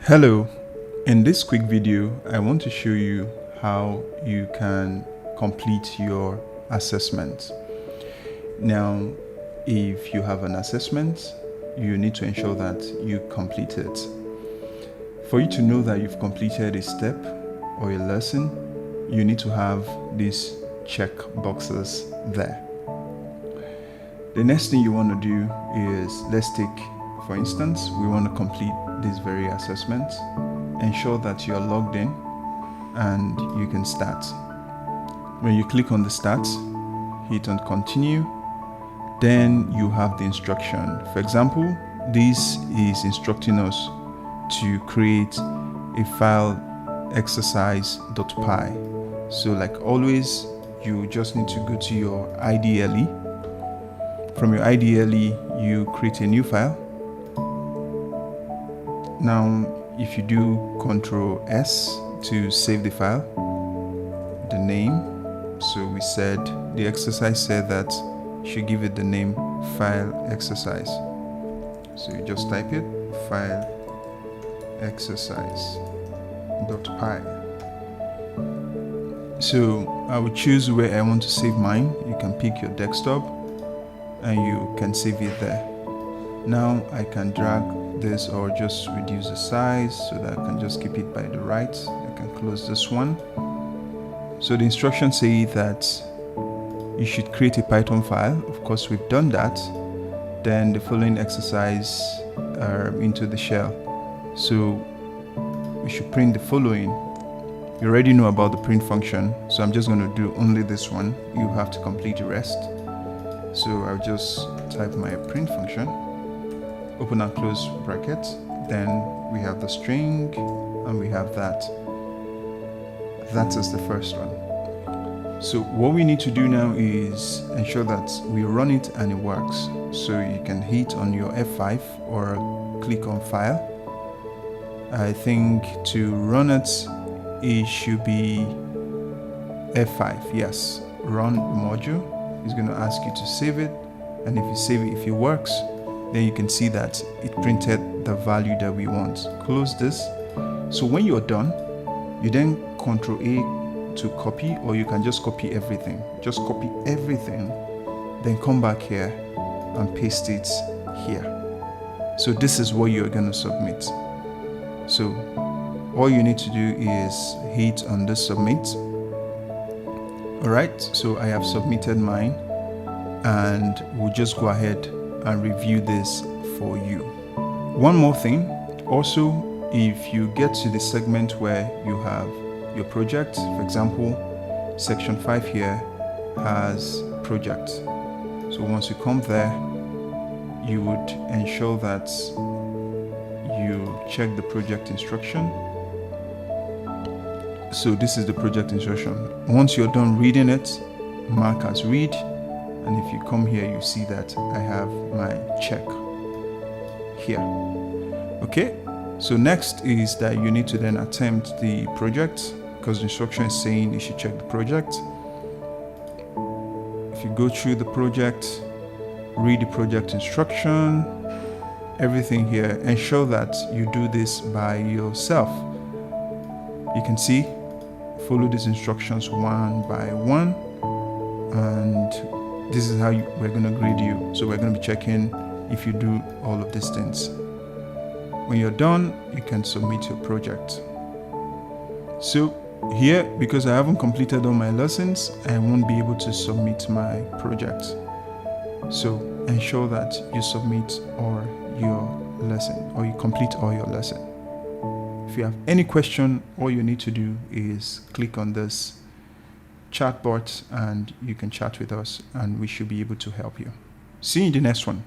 Hello, in this quick video I want to show you how you can complete your assessment. Now if you have an assessment, you need to ensure that you complete it. For you to know that you've completed a step or a lesson, you need to have these check boxes there. The next thing you want to do is, let's take for instance, we want to complete this very assessment. Ensure that you are logged in and you can start. When you click on the start, hit on continue, then you have the instruction. For example, this is instructing us to create a file exercise.py. So like always, you just need to go to your IDLE. From your IDLE, you create a new file. Now, if you do Ctrl S to save the file, the name, so we said, the exercise said that you should give it the name file exercise. So you just type it, file exercise.py. So I will choose where I want to save mine. You can pick your desktop and you can save it there. Now I can drag this or just reduce the size so that I can just keep it by the right. I can close this one. So the instructions say that you should create a Python file. Of course, we've done that. Then the following exercise into the shell. So we should print the following. You already know about the print function, so I'm just going to do only this one. You have to complete the rest. So I'll just type my print function, open and close bracket, then we have the string and we have that. That is the first one. So what we need to do now is ensure that we run it and it works. So you can hit on your F5 or click on file. I think to run it, it should be F5. Yes, run the module. It's going to ask you to save it, and if you save it, if it works, then you can see that it printed the value that we want. Close this. So when you're done, you then Ctrl A to copy, or you can just copy everything. Just copy everything, then come back here and paste it here. So this is what you're going to submit. So all you need to do is hit on this submit. Alright, so I have submitted mine, and we'll just go ahead and review this for you. One more thing, also, if you get to the segment where you have your project, for example, section 5 here has project. So once you come there, you would ensure that you check the project instruction. So this is the project instruction. Once you're done reading it, mark as read, and if you come here, you see that I have my check here. Okay, so next is that you need to then attempt the project, because the instruction is saying you should check the project. If you go through the project, read the project instruction, everything here, ensure that you do this by yourself. You can see, follow these instructions one by one, and this is how we're going to grade you. So we're going to be checking if you do all of these things. When you're done, you can submit your project. So here, because I haven't completed all my lessons, I won't be able to submit my project. So ensure that you submit all your lesson, or you complete all your lesson. If you have any question, all you need to do is click on this chat bot and you can chat with us, and we should be able to help you. See you in the next one.